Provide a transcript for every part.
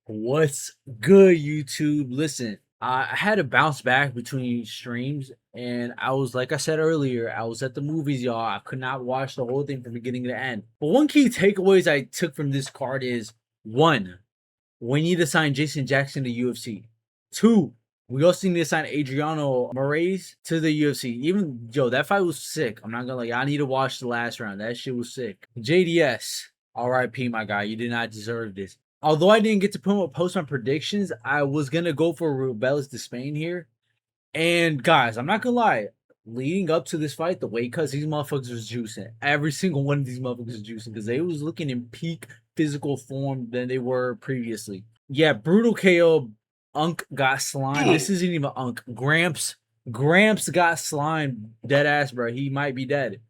What's good, YouTube? Listen, I had to bounce back between streams, and I was like I said earlier, I was at the movies, y'all. I could not watch the whole thing from beginning to end. But one key takeaways I took from this card is one, we need to sign Jason Jackson to UFC. Two, we also need to sign Adriano Moraes to the UFC. Even that fight was sick. I'm not gonna lie, I need to watch the last round. That shit was sick. JDS, RIP, my guy. You did not deserve this. Although I didn't get to post my predictions, I was gonna go for Rubelas to Spain here. And guys, I'm not gonna lie, leading up to this fight, the weight cuts, these motherfuckers was juicing. Every single one of these motherfuckers was juicing because they was looking in peak physical form than they were previously. Yeah, brutal KO. Unk got slime. This isn't even Unk. Gramps got slime. Dead ass, bro. He might be dead.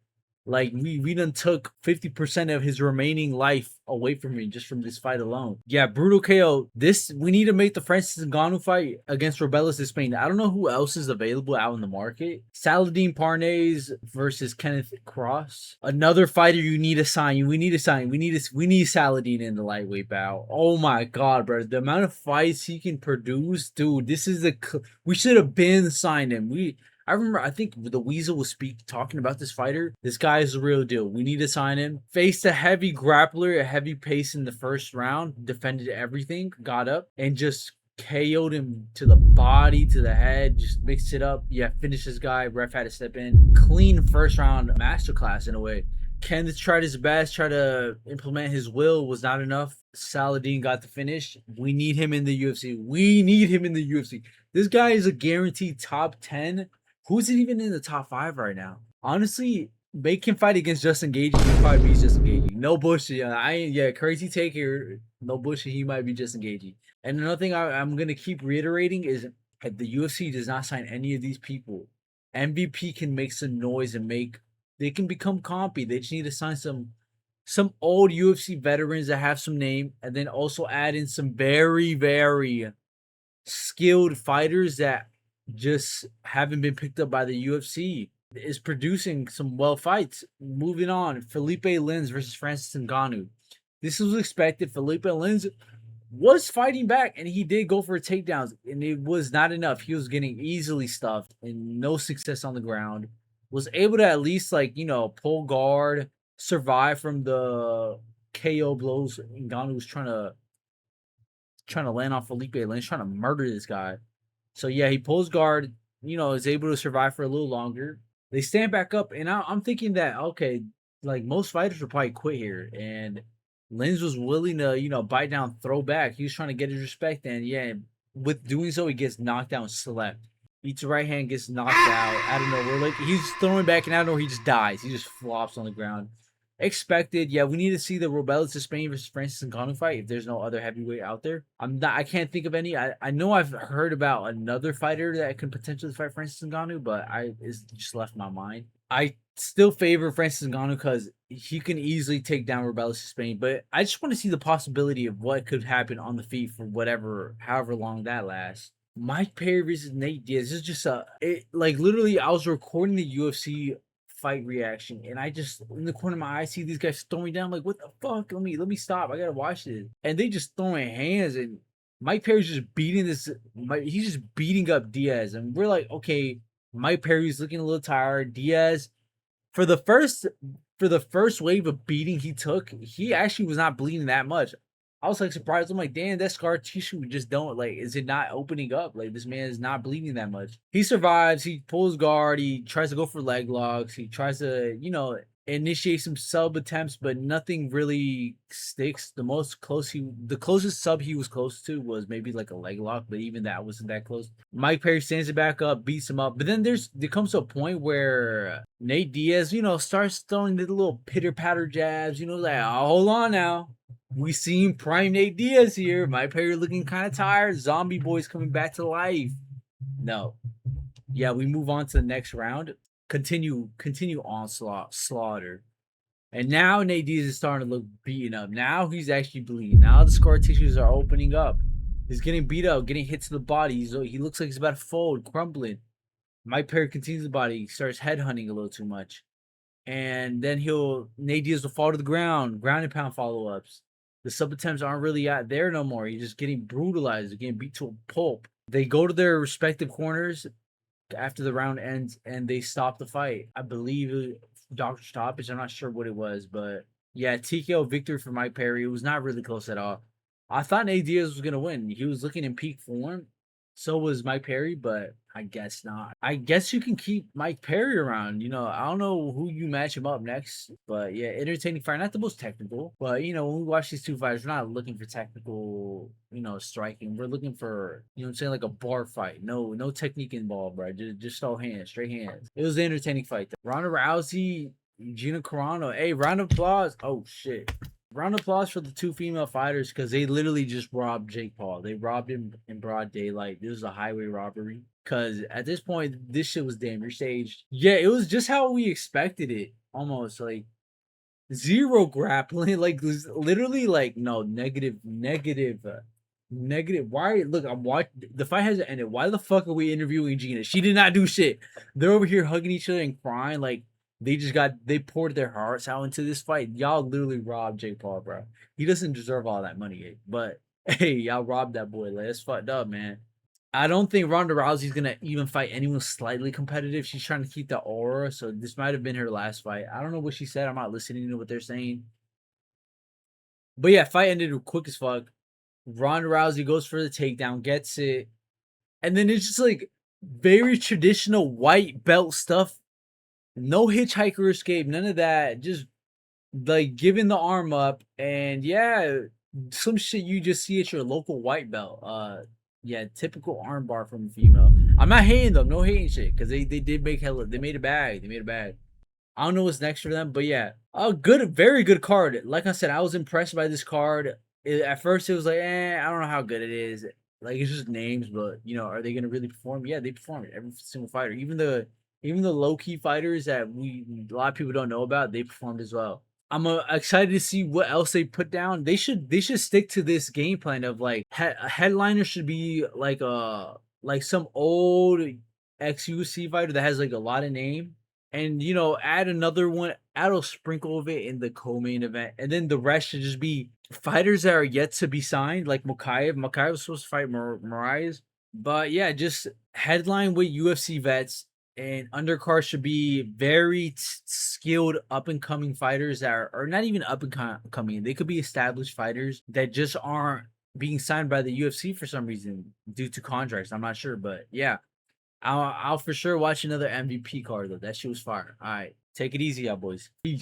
Like we done took 50% of his remaining life away from me just from this fight alone. Yeah, brutal KO. This we need to make the Francis Ngannou fight against Rubelas de Spain. I don't know who else is available out in the market. Saladin Parnays versus Kenneth Cross. Another fighter you need to sign. We need Saladin in the lightweight bout. Oh my god, bro. The amount of fights he can produce, dude. This is we should have been signed him. I remember, I think the Weasel was talking about this fighter. This guy is the real deal. We need to sign him. Faced a heavy grappler, a heavy pace in the first round, defended everything, got up, and just KO'd him to the body, to the head, just mixed it up. Yeah, finished this guy. Ref had to step in. Clean first round masterclass in a way. Kenneth tried his best, tried to implement his will, was not enough. Saladin got the finish. We need him in the UFC. We need him in the UFC. This guy is a guaranteed top 10. Who's even in the top 5 right now? Honestly, make him fight against Justin Gagey. He probably beats Justin Gagey. No bullshit. Crazy take here. No bullshit. He might be Justin Gagey. And another thing I'm gonna keep reiterating is that the UFC does not sign any of these people. MVP can make some noise and they can become compy. They just need to sign some old UFC veterans that have some name, and then also add in some very, very skilled fighters that just haven't been picked up by the UFC. Is producing some well fights. Moving on, Felipe Lins versus Francis Ngannou. This was expected. Felipe Lins was fighting back, and he did go for takedowns, and it was not enough. He was getting easily stuffed and no success on the ground. Was able to at least pull guard, survive from the KO blows. Ngannou was trying to land on Felipe Lins, trying to murder this guy. So yeah, he pulls guard, is able to survive for a little longer. They stand back up, and I'm thinking that okay, like most fighters would probably quit here, and Lins was willing to bite down, throw back. He was trying to get his respect, and yeah, with doing so, he gets knocked down, slept. Eats right hand, gets knocked out. I don't know. We're like he's throwing back, and I don't know. He just dies. He just flops on the ground. Expected. Yeah, we need to see the Rubelas de Spain versus Francis Ngannou fight if there's no other heavyweight out there. I can't think of any. I know I've heard about another fighter that can potentially fight Francis Ngannou, but it's just left my mind. I still favor Francis Ngannou because he can easily take down Rubelas de Spain, but I just want to see the possibility of what could happen on the feet for however long that lasts. Mike Perry versus Nate Diaz. This is just literally I was recording the UFC fight reaction, and I just in the corner of my eye see these guys throwing down. I'm like, what the fuck? Let me stop. I gotta watch this. And they just throwing hands, and Mike Perry's just beating he's just beating up Diaz, and we're like, okay, Mike Perry's looking a little tired. Diaz, for the first wave of beating he took, he actually was not bleeding that much. I was like surprised. I'm like, damn, that scar tissue just don't is it not opening up? Like this man is not bleeding that much. He survives, he pulls guard, he tries to go for leg locks, he tries to, initiate some sub attempts, but nothing really sticks. The closest sub he was close to was maybe like a leg lock, but even that wasn't that close. Mike Perry stands it back up, beats him up, but then there comes to a point where Nate Diaz, starts throwing the little pitter patter jabs, like, oh, hold on now. We seen Prime Nate Diaz here. Mike Perry looking kind of tired. Zombie Boy's coming back to life. No. Yeah, we move on to the next round. Continue onslaught, slaughter. And now Nate Diaz is starting to look beaten up. Now he's actually bleeding. Now the scar tissues are opening up. He's getting beat up, getting hit to the body. He looks like he's about to fold, crumbling. Mike Perry continues the body. He starts headhunting a little too much. And then Nate Diaz will fall to the ground and pound follow-ups. The sub attempts aren't really out there no more. You're just getting brutalized, you're getting beat to a pulp. They go to their respective corners after the round ends and they stop the fight. I believe Doctor Stoppage. I'm not sure what it was, but yeah, TKO victory for Mike Perry. It was not really close at all. I thought Nate Diaz was gonna win. He was looking in peak form. So was Mike Perry, but I guess not. I guess you can keep Mike Perry around. I don't know who you match him up next, but yeah, entertaining fight. Not the most technical, but when we watch these two fighters, we're not looking for technical, striking. We're looking for, I'm saying, like a bar fight. No technique involved, bro. Just all hands, straight hands. It was an entertaining fight. Though. Ronda Rousey, Gina Carano. Hey, round of applause. Oh shit. Round of applause for the two female fighters because they literally just robbed Jake Paul. They robbed him in broad daylight. This was a highway robbery. Because at this point, this shit was damn near staged. Yeah, it was just how we expected it. Almost like zero grappling. Like literally, like no negative. Why? Look, I'm watching. The fight hasn't ended. Why the fuck are we interviewing Gina? She did not do shit. They're over here hugging each other and crying like they poured their hearts out into this fight. Y'all literally robbed Jake Paul, bro. He doesn't deserve all that money, but hey, y'all robbed that boy. Like, that's fucked up, man. I don't think Ronda Rousey's gonna even fight anyone slightly competitive. She's trying to keep the aura, so this might have been her last fight. I don't know what she said. I'm not listening to what they're saying. But yeah, fight ended quick as fuck. Ronda Rousey goes for the takedown, gets it, and then it's just like very traditional white belt stuff. No hitchhiker escape, none of that. Just like giving the arm up, and yeah, some shit you just see at your local white belt. Yeah, typical arm bar from a female. I'm not hating them, no hating shit, because they did make hella. They made a bag. They made a bag. I don't know what's next for them, but yeah, a good, very good card. Like I said, I was impressed by this card. At first, it was like, I don't know how good it is. Like it's just names, but are they gonna really perform? Yeah, they perform it. Every single fighter, even the low key fighters that a lot of people don't know about, they performed as well. I'm excited to see what else they put down. They should stick to this game plan of like a headliner should be like some old ex UFC fighter that has like a lot of name, and add another one, add a sprinkle of it in the co-main event, and then the rest should just be fighters that are yet to be signed, like Mokaev. Mokaev was supposed to fight Moraes, but yeah, just headline with UFC vets. And undercard should be very skilled up and coming fighters that are not even up and coming. They could be established fighters that just aren't being signed by the UFC for some reason due to contracts. I'm not sure, but yeah, I'll for sure watch another MVP card though. That shit was fire. All right, take it easy, y'all boys. Peace.